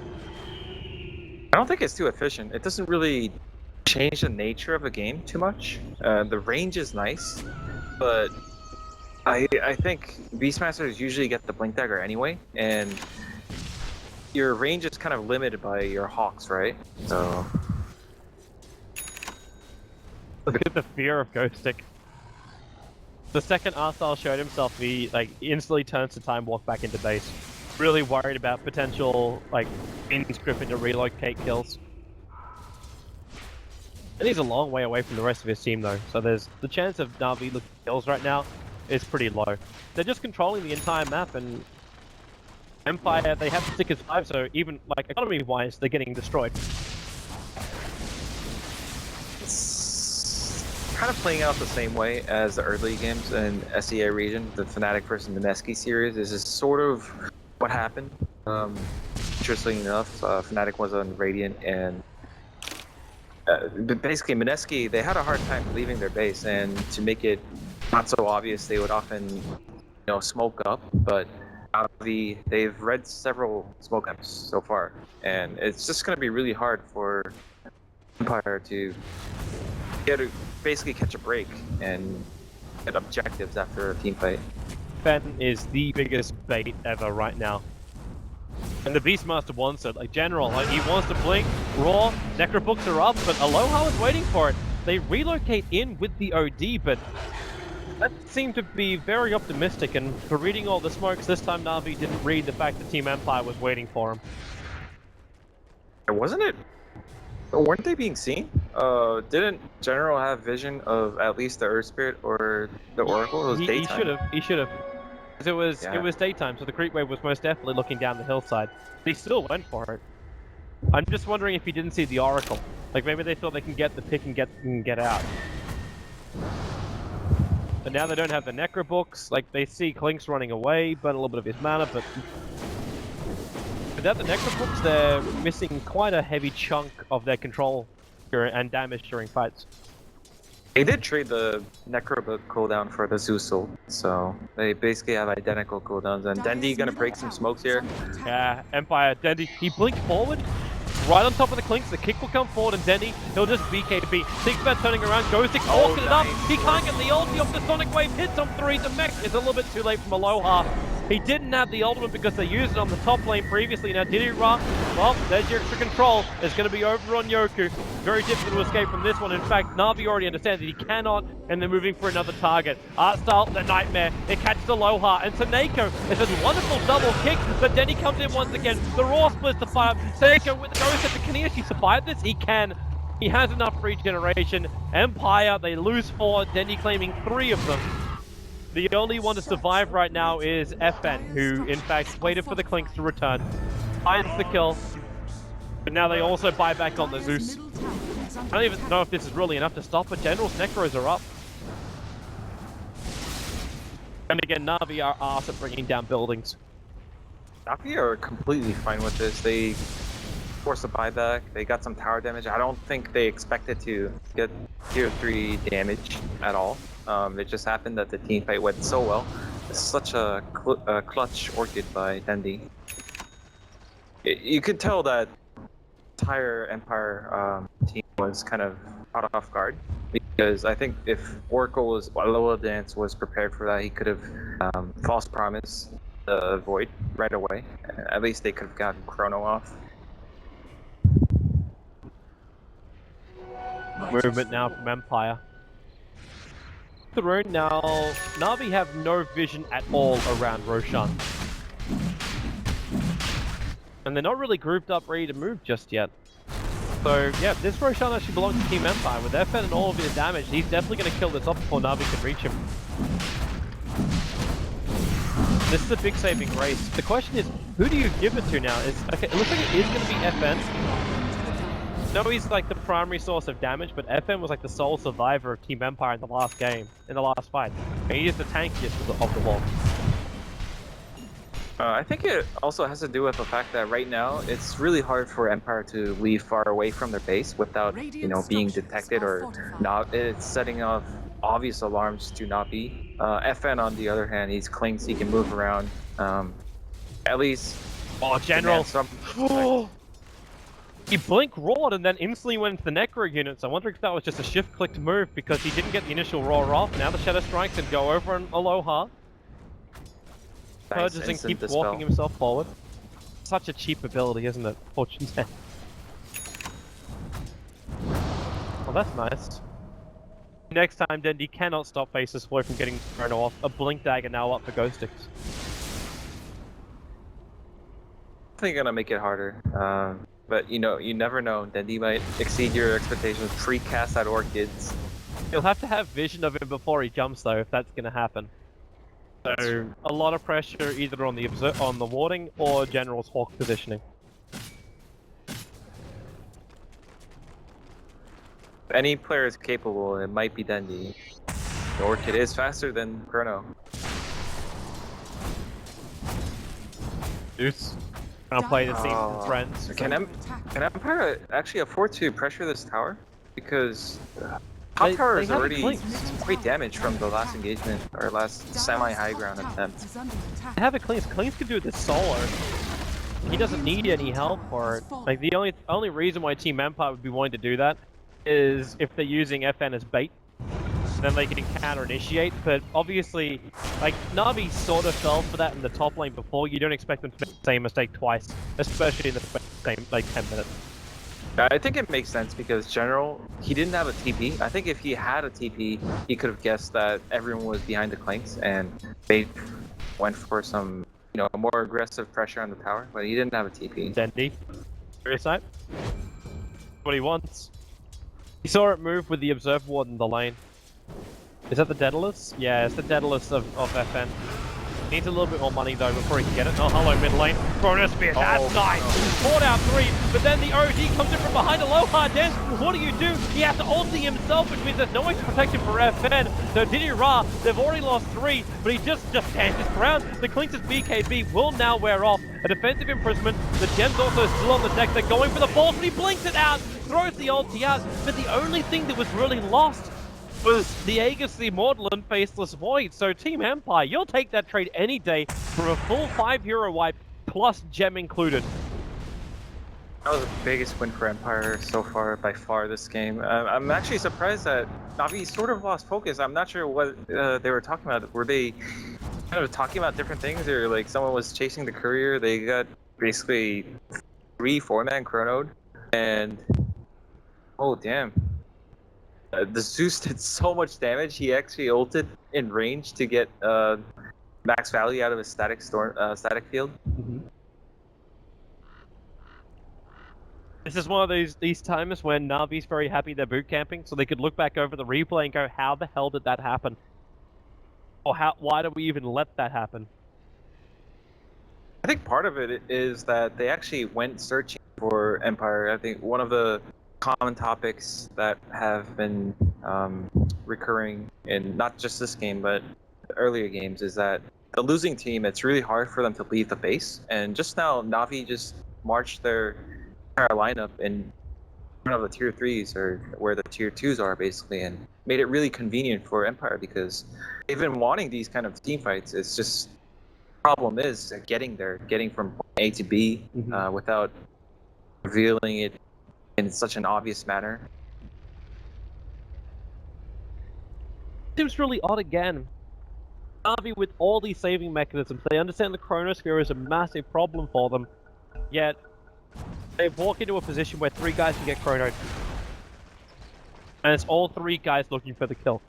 I don't think it's too efficient. It doesn't really change the nature of the game too much. The range is nice, but I think Beastmasters usually get the Blink Dagger anyway, and your range is kind of limited by your Hawks, right? So Look at the fear of Ghostic. The second Arstyle showed himself, he instantly turns to Time Walk back into base. Really worried about potential Griffin to relocate kills. And he's a long way away from the rest of his team though, so there's the chance of Na'Vi looking kills right now is pretty low. They're just controlling the entire map, and Empire, they have to stick as 5, so even economy-wise, they're getting destroyed. it's kind of playing out the same way as the early games in SEA region. The Fnatic versus Mineski series is sort of what happened. Interestingly enough, Fnatic was on Radiant, and basically Mineski, they had a hard time leaving their base, and to make it not so obvious, they would often, smoke up. But they've read several smoke ups so far, and it's just going to be really hard for Empire to basically catch a break and get objectives after a team fight. Fen is the biggest bait ever right now. And the Beastmaster wants it, General, he wants to blink, Raw, Necrobooks are up, but Aloha is waiting for it. They relocate in with the OD, but that seemed to be very optimistic, and for reading all the smokes, this time Na'Vi didn't read the fact that Team Empire was waiting for him. Wasn't it? Weren't they being seen? Didn't General have vision of at least the Earth Spirit or the Oracle? It was daytime. He should have. It was daytime, so the creep wave was most definitely looking down the hillside. But he still went for it. I'm just wondering if he didn't see the Oracle. Maybe they thought they can get the pick and get out. But now they don't have the Necrobooks. They see Klink's running away, burn a little bit of his mana, but without the Necrobooks, they're missing quite a heavy chunk of their control and damage during fights. They did trade the Necrobook cooldown for the Zeusel, so they basically have identical cooldowns. And Dendi gonna break some smokes here. Yeah, Empire, Dendi, he blinked forward, right on top of the Clinks, the kick will come forward, and Dendi, he'll just BKB. Thinks about turning around, goes to walking it up, he can't get the ulti off the Sonic Wave, hits on 3, the mech is a little bit too late from Aloha. He didn't have the ultimate because they used it on the top lane previously. Now did he run? Well, there's your extra control. It's going to be over on Yoku. Very difficult to escape from this one. In fact, Na'Vi already understands that he cannot, and they're moving for another target. Artstyle, the Nightmare. It catches Aloha, and Seneco is a wonderful double kick, but then he comes in once again. The Raw splits the fire. Seneco with the ghost. Can he actually survive this? He can. He has enough regeneration. Empire, they lose 4, Dendi claiming 3 of them. The only one to survive right now is FN, who in fact waited for the Clinks to return. Finds the kill, but now they also buy back on the Zeus. I don't even know if this is really enough to stop, but General's Necros are up. And again, Na'Vi are arse at bringing down buildings. Na'Vi are completely fine with this. They forced a buyback, they got some tower damage. I don't think they expected to get tier 3 damage at all. It just happened that the team fight went so well. It's such a clutch Orchid by Dendi. You could tell that the entire Empire team was kind of caught off guard, because I think if Alola Dance was prepared for that, he could have false promise the Void right away. At least they could have gotten Chrono off. Movement now from Empire. The rune now, Na'Vi have no vision at all around Roshan. And they're not really grouped up ready to move just yet. So yeah, this Roshan actually belongs to Team Empire. With FN and all of his damage, he's definitely going to kill this off before Na'Vi can reach him. This is a big saving grace. The question is, who do you give it to now? Okay, it looks like it is going to be FN. No, he's the primary source of damage, but FN was the sole survivor of Team Empire in the last game, in the last fight. And he is the tankiest of the wall. I think it also has to do with the fact that right now it's really hard for Empire to leave far away from their base without, being detected or not. It's setting off obvious alarms to not be. FN on the other hand, he's clinks, he can move around. At least. Oh, General! He blink roared and then instantly went into the Necro units. I wonder if that was just a shift-clicked move because he didn't get the initial roar off. Now the Shadow Strikes and go over on Aloha. Purges and keeps walking himself forward. Such a cheap ability, isn't it? Fortune's End. Well, that's nice. Next time, Dendi cannot stop Faceless Boy from getting thrown off. A Blink Dagger now up for Ghost Sticks. I think gonna make it harder. But you know, you never know. Dendi might exceed your expectations. Free cast out Orchids. You'll have to have vision of him before he jumps, though, if that's gonna happen. So a lot of pressure either on the warding or General's Hawk positioning. If any player is capable, it might be Dendi. The Orchid is faster than Chrono. Deuce. Gonna play the scene with friends. Can Empire actually afford to pressure this tower? Because top tower is already great damage from the last engagement or last semi-high ground attempt. They have it cleans. Cleans can do this solo. He doesn't need any help for it. Like the only reason why Team Empire would be wanting to do that is if they're using FN as bait. Then they can counter-initiate, but obviously, like, Na'Vi sort of fell for that in the top lane before. You don't expect them to make the same mistake twice, especially in the same, like, 10 minutes. I think it makes sense because General, he didn't have a TP. I think if he had a TP, he could have guessed that everyone was behind the clanks and they went for some, you know, more aggressive pressure on the tower, but he didn't have a TP. Dendi. Serious side. What he wants. He saw it move with the Observe Ward in the lane. Is that the Daedalus? Yeah, it's the Daedalus of FN. Needs a little bit more money though before he can get it. Oh, hello, mid lane. Chronosphere, that's nice! 4 down 3, but then the OG comes in from behind Aloha Den. What do? He has to ulti himself, which means there's no way to protect him for FN. So Diddy Ra, they've already lost 3, but he just stands his ground. The Clinch's BKB will now wear off. A defensive imprisonment. The Gem's also still on the deck. They're going for the force, but he blinks it out, throws the ulti out. But the only thing that was really lost was the Aegis, the Immortal, and Faceless Void. So Team Empire, you'll take that trade any day for a full 5-hero wipe plus gem included. That was the biggest win for Empire so far, by far, this game. I'm actually surprised that Na'Vi sort of lost focus. I'm not sure what they were talking about. Were they kind of talking about different things, or like someone was chasing the courier? They got basically 3-4-man chronoed, and oh damn. The Zeus did so much damage, he actually ulted in range to get max value out of his static field. Mm-hmm. This is one of these times when Na'Vi's very happy they're boot camping, so they could look back over the replay and go, how the hell did that happen? Or why did we even let that happen? I think part of it is that they actually went searching for Empire. I think one of the common topics that have been recurring in not just this game but earlier games is that the losing team, it's really hard for them to leave the base, and just now Na'Vi just marched their entire lineup in front of the tier 3s or where the tier 2s are basically, and made it really convenient for Empire because they've been wanting these kind of team fights. It's just problem is getting there, getting from point A to B without revealing it in such an obvious manner. Seems really odd again. Na'Vi with all these saving mechanisms, they understand the Chronosphere is a massive problem for them, yet they've walked into a position where 3 guys can get chronoed. And it's all 3 guys looking for the kill.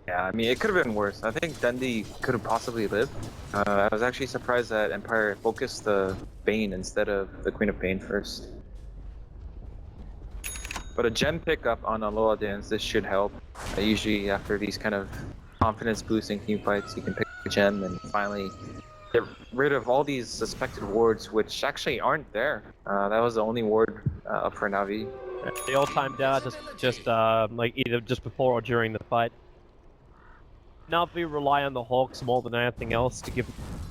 Yeah, I mean, it could have been worse. I think Dendi could have possibly lived. I was actually surprised that Empire focused the Bane instead of the Queen of Pain first. But a gem pickup on Aloha Dance, this should help. Usually after these kind of confidence boosting team fights, you can pick a gem and finally get rid of all these suspected wards, which actually aren't there. That was the only ward up for Na'Vi. They all timed out just like either just before or during the fight. Na'Vi rely on the Hawks more than anything else to give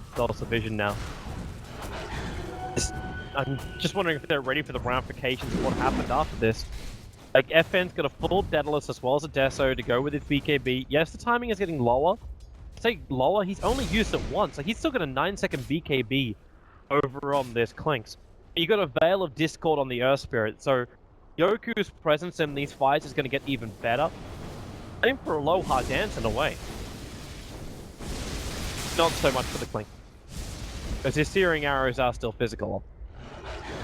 themselves a vision now. I'm just wondering if they're ready for the ramifications of what happened after this. Like, FN's got a full Daedalus as well as a Deso to go with his BKB. Yes, the timing is getting lower. Say lower, he's only used it once. Like, he's still got a 9-second BKB. over on this Clinks. You got a Veil of Discord on the Earth Spirit, so Yoku's presence in these fights is going to get even better. Same for Aloha Dance in a way. Not so much for the Clink. Because his searing arrows are still physical.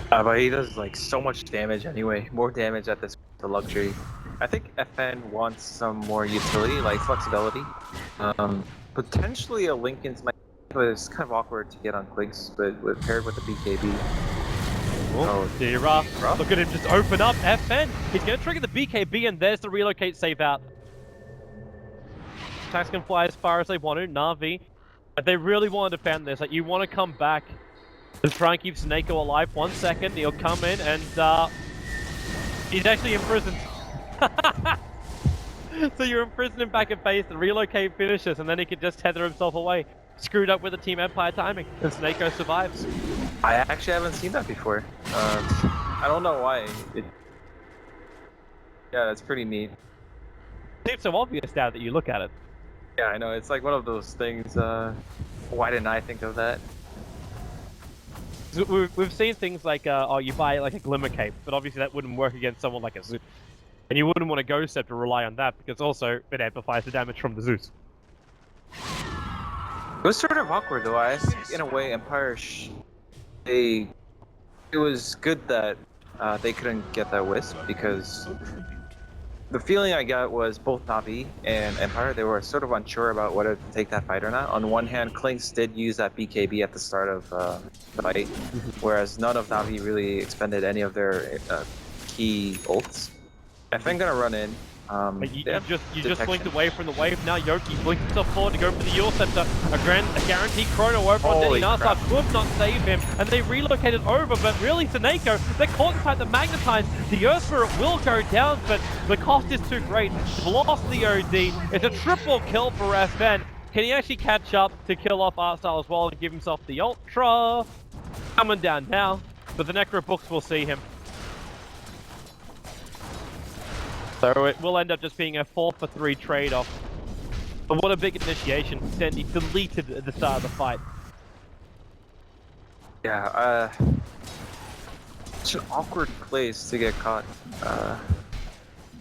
But he does like so much damage anyway. More damage at this the luxury. I think FN wants some more utility, like flexibility. Potentially a Lincoln's might, but it's kind of awkward to get on Clinks, but paired with the BKB. Oh, Dira. Look at him just open up. FN. He's going to trigger the BKB, and there's the relocate save out. Attacks can fly as far as they want to. Na'Vi. But they really want to defend this. Like, you want to come back and try and keep Snako alive. 1 second, he'll come in, and he's actually imprisoned. So you imprison him back at base, the relocate finishes, and then he can just tether himself away. Screwed up with the Team Empire timing, and Snako survives. I actually haven't seen that before. I don't know why. Yeah, that's pretty neat. It seems so obvious now that you look at it. Yeah, I know. It's like one of those things. Why didn't I think of that? So we've seen things like, oh, you buy like a Glimmer Cape, but obviously that wouldn't work against someone like a Zeus. And you wouldn't want a Ghost Scepter to rely on that, because also it amplifies the damage from the Zeus. It was sort of awkward though. I think in a way Empire, it was good that they couldn't get that Wisp, because the feeling I got was both Na'Vi and Empire, they were sort of unsure about whether to take that fight or not. On one hand, Clinks did use that BKB at the start of the fight, whereas none of Na'Vi really expended any of their key ults. FN gonna run in. You just blinked away from the wave. Now Yoki blinks himself forward to go for the Yule Scepter. A guaranteed chrono over on Denny Narsar could not save him, and they relocated over, but really Snako, they're caught inside the Magnetize. The Earth Spirit will go down, but the cost is too great. They've lost the OD. It's a triple kill for FN. Can he actually catch up to kill off Artstyle as well and give himself the Ultra? Coming down now, but the Necro Books will see him. So it will end up just being a 4-for-3 trade-off. But what a big initiation. Sandy deleted at the start of the fight. Yeah, it's an awkward place to get caught. I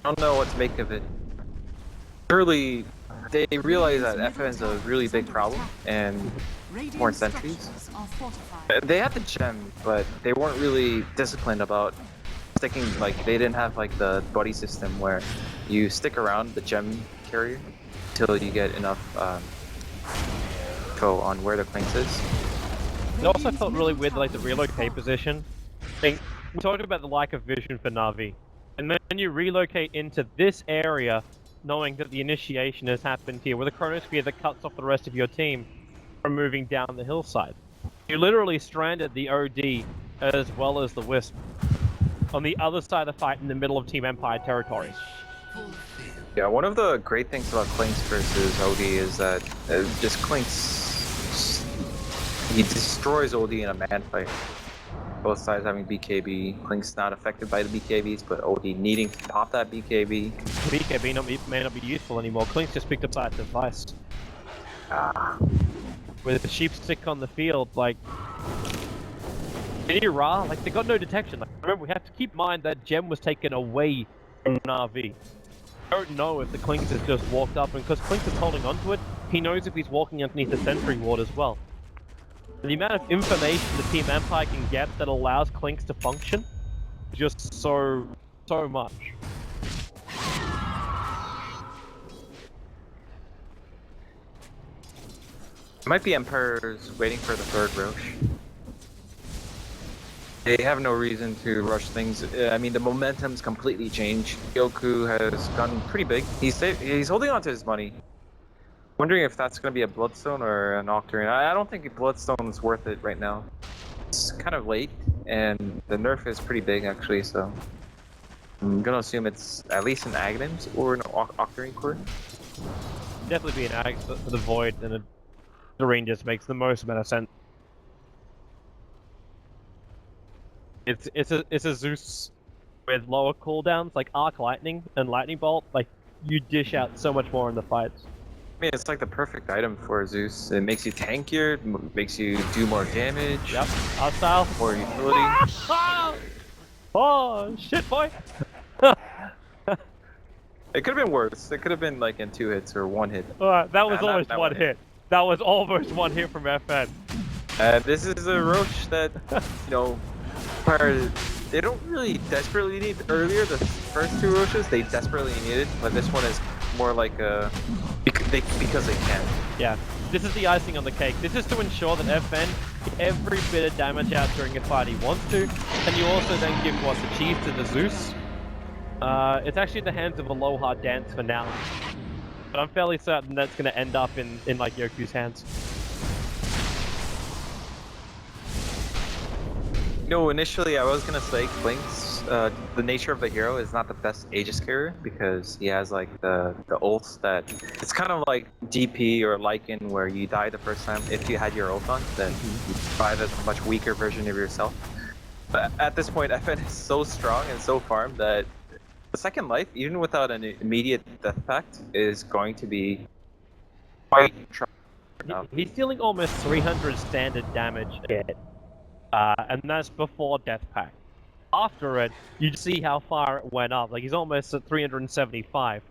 don't know what to make of it. Surely they realize that FN's a really big problem and more sentries. They had the gem, but they weren't really disciplined about sticking, like they didn't have like the buddy system where you stick around the gem carrier until you get enough info on where the Clinks is. It also felt really weird, like the relocate position. I think we talked about the lack of vision for Na'Vi, and then you relocate into this area, knowing that the initiation has happened here with a chronosphere that cuts off the rest of your team from moving down the hillside. You literally stranded the OD as well as the Wisp on the other side of the fight in the middle of Team Empire territory. Yeah, one of the great things about Clinks versus OD is that just Clinks, he destroys OD in a man fight. Both sides having BKB, Clinks not affected by the BKBs, but OD needing to pop that BKB. BKB may not be useful anymore. Clinks just picked up that device. With the sheep stick on the field, like Ra, like they got no detection. Like, remember, we have to keep in mind that gem was taken away from Na'Vi. I don't know if the Clinks has just walked up, and because Clinks is holding onto it, he knows if he's walking underneath the sentry ward as well. The amount of information the Team Empire can get that allows Clinks to function is just so much. It might be Empire's waiting for the third Roche. They have no reason to rush things. I mean, the momentum's completely changed. Yoku has gotten pretty big. He's holding on to his money. Wondering if that's going to be a Bloodstone or an Octarine. I don't think Bloodstone's worth it right now. It's kind of late, and the nerf is pretty big actually, so I'm going to assume it's at least an Aghanims or an Octarine core. Definitely be an Ag for the Void, and the Terrain just makes the most amount of sense. It's a Zeus with lower cooldowns, like Arc Lightning and Lightning Bolt. Like, you dish out so much more in the fights. I mean, it's like the perfect item for Zeus. It makes you tankier, makes you do more damage, Yep, hostile. more utility. Oh, shit, boy! It could have been worse. It could have been like in 2 hits or 1 hit. That was Nah, not almost that one one hit. That was almost one hit from FN. This is a Roche that, you know, they don't really desperately need earlier. The first 2 Roches they desperately needed, but this one is more like because they can. Yeah, this is the icing on the cake. This is to ensure that FN get every bit of damage out during a fight he wants to, and you also then give what's achieved to the Zeus. It's actually in the hands of a low hard dance for now, but I'm fairly certain that's going to end up in like Yoku's hands. No, initially I was gonna say Clink's, the nature of the hero is not the best Aegis carrier because he has like the ults that, it's kind of like DP or Lycan where you die the first time. If you had your ult on, then you survive as a much weaker version of yourself. But at this point, FN is so strong and so farmed that the second life, even without an immediate death pact, is going to be quite trouble. He's dealing almost 300 standard damage again. And that's before Death Pact. After it, you'd see how far it went up. Like, he's almost at 375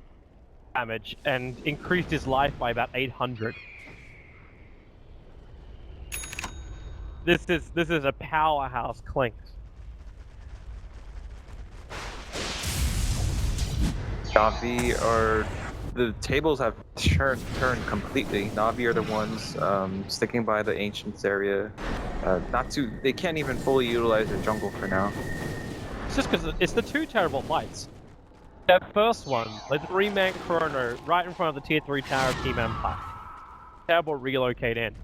damage and increased his life by about 800. This is a powerhouse Clinks. Navi are, the tables have turned completely. Navi are the ones sticking by the Ancients area. They can't even fully utilize their jungle for now. It's just because it's the 2 terrible fights. That first one, like the 3-man chrono, right in front of the tier 3 tower of Team Empire. Terrible relocate in.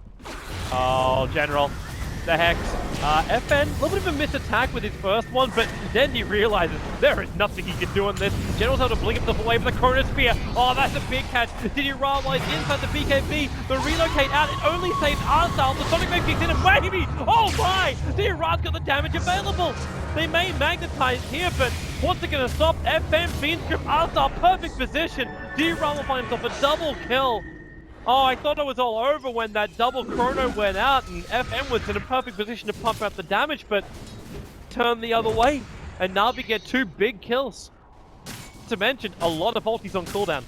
Oh, General. The Hex. FN, a little bit of a missed attack with his first one, but then he realizes there is nothing he can do on this. General's able to blink himself away with the Chronosphere. Oh, that's a big catch. Did he run while he's inside the BKB? The relocate out, it only saves Arsal. The Sonic Wave kicks in and maybe, oh my! Diran's got the damage available. They may magnetize here, but what's it going to stop? FN, Fiend Script, Arsal, perfect position. Diran will find himself a double kill. Oh, I thought it was all over when that double chrono went out and FN was in a perfect position to pump out the damage, but turned the other way. And Navi get 2 big kills. Not to mention, a lot of ultis on cooldown.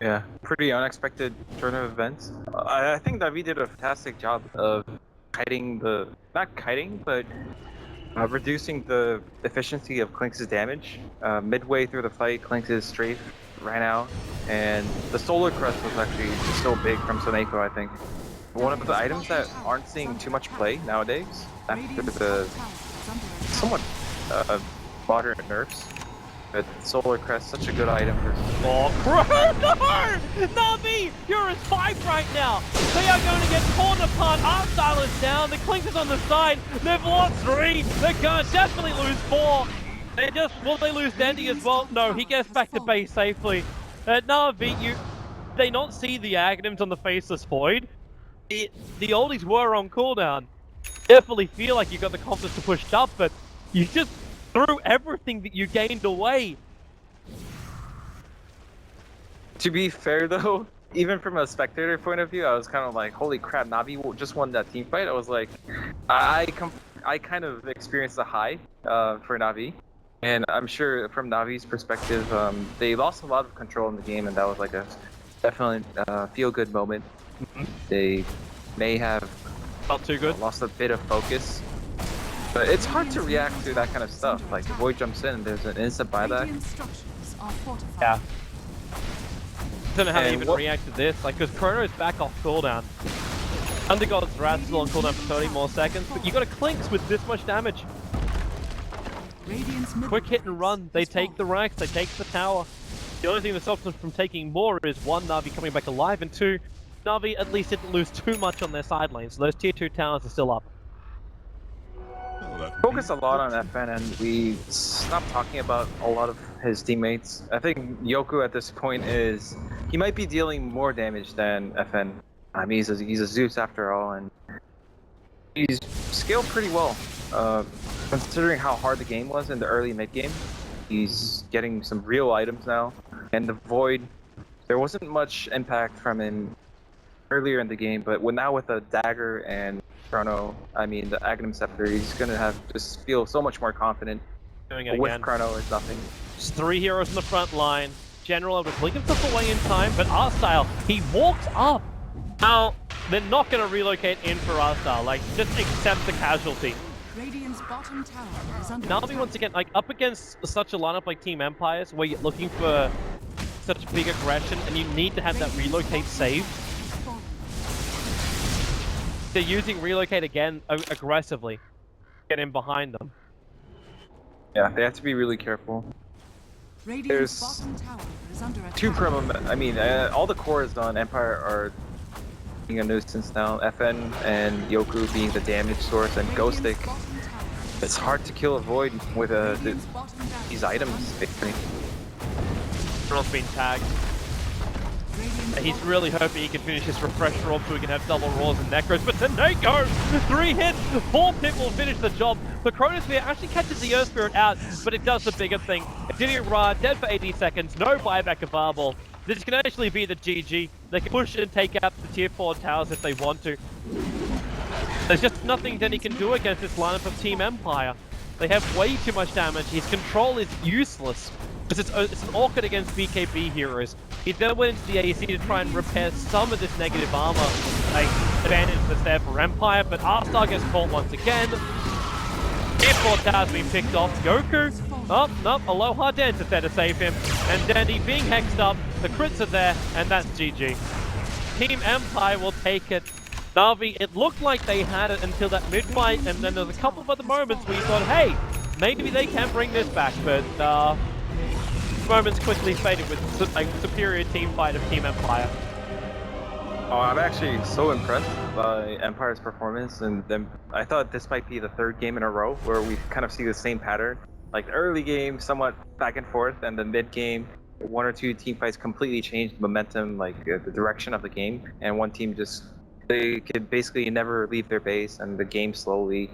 Yeah, pretty unexpected turn of events. I think Navi did a fantastic job of kiting not kiting, but reducing the efficiency of Clinks' damage. Midway through the fight, Clinks' strafe ran out, and the Solar Crest was actually so big from Soneko, I think. One of the items that aren't seeing too much play nowadays, after the somewhat moderate nerfs. But Solar Crest, such a good item for... Oh, no! Navi, you're at 5 right now. They are going to get torn apart. Arstyle is down. The Clinks is on the side. They've lost 3. They're going to definitely lose 4. Will they lose Dandy as well? No, he gets back to base safely. Navi, they not see the Aghanims on the Faceless Void. The oldies were on cooldown. Definitely feel like you got the confidence to push up, but you just threw everything that you gained away. To be fair though, even from a spectator point of view, I was kind of like, holy crap, Navi just won that team fight. I was like, I kind of experienced a high for Navi. And I'm sure from Navi's perspective, they lost a lot of control in the game, and that was like a definitely feel-good moment. They may have Not too good. lost a bit of focus, but it's hard to react to that kind of stuff. Like, the Void jumps in, there's an instant buyback. Radiant structures are fortified. Yeah. I don't know how to And even what- react to this, like, because Chrono is back off cooldown. Undergod's Wrath still on cooldown for 30 more seconds, but you got a Clinks with this much damage. Radiant's Quick hit and run, they take the racks, they take the tower. The only thing that stops them from taking more is 1, Navi coming back alive, and 2, Navi at least didn't lose too much on their side lanes, so those tier 2 towers are still up. Focus a lot on FN, and we stopped talking about a lot of his teammates. I think Yoku at this point he might be dealing more damage than FN. I mean, he's a Zeus after all, and he's scaled pretty well. Considering how hard the game was in the early mid game, he's getting some real items now, and the Void there wasn't much impact from him earlier in the game, but now with a dagger and Chrono, I mean the Aghanim Scepter, he's gonna have just feel so much more confident. Doing But it with again. Chrono, it's nothing. Just 3 heroes in the front line. General able to blink himself away in time, but R-Style, he walks up. Now, they're not going to relocate in for R-Style. Like, just accept the casualty. Radiant's bottom tower is under Navi, attack. once again, like, up against such a lineup like Team Empires, where you're looking for such big aggression, and you need to have that relocate saved. They're using relocate again aggressively. Get in behind them. Yeah, they have to be really careful. Radiant's There's bottom tower is under attack. Two I mean, all the cores on Empire are being a nuisance now. FN and Yoku being the damage source, and Radiant's Ghostic. bottom tower is It's hard to kill a Void with Radiant's bottom barracks these is items, under basically. General's been tagged. Radiant's He's bottom really hoping he can finish his refresher off so he can have double rolls and necros, but Taneko! 3 hits, 4 pit will finish the job. The Chronosphere actually catches the Earth Spirit out, but it does the bigger thing. Didier Ra dead for 80 seconds, no buyback of Barbel. This can actually be the GG. They can push and take out the tier 4 towers if they want to. There's just nothing Denny can do against this lineup of Team Empire. They have way too much damage. His control is useless. It's an awkward against BKB heroes. He then went into the AC to try and repair some of this negative armor, like, advantage that's there for Empire, but R-Star gets caught once again. Tier 4 tower's been picked off. Goku, oh, no, Aloha Dance is there to save him. And Dandy being hexed up, the crits are there, and that's GG. Team Empire will take it. Navi, it looked like they had it until that mid-fight, and then there was a couple of other moments where you thought, hey, maybe they can bring this back, but moments quickly faded with like superior team fight of Team Empire. Oh, I'm actually so impressed by Empire's performance, and then I thought this might be the 3rd game in a row where we kind of see the same pattern. Like the early game, somewhat back and forth, and the mid game, 1 or 2 team fights completely changed the momentum, like the direction of the game, and one team just, they could basically never leave their base, and the game slowly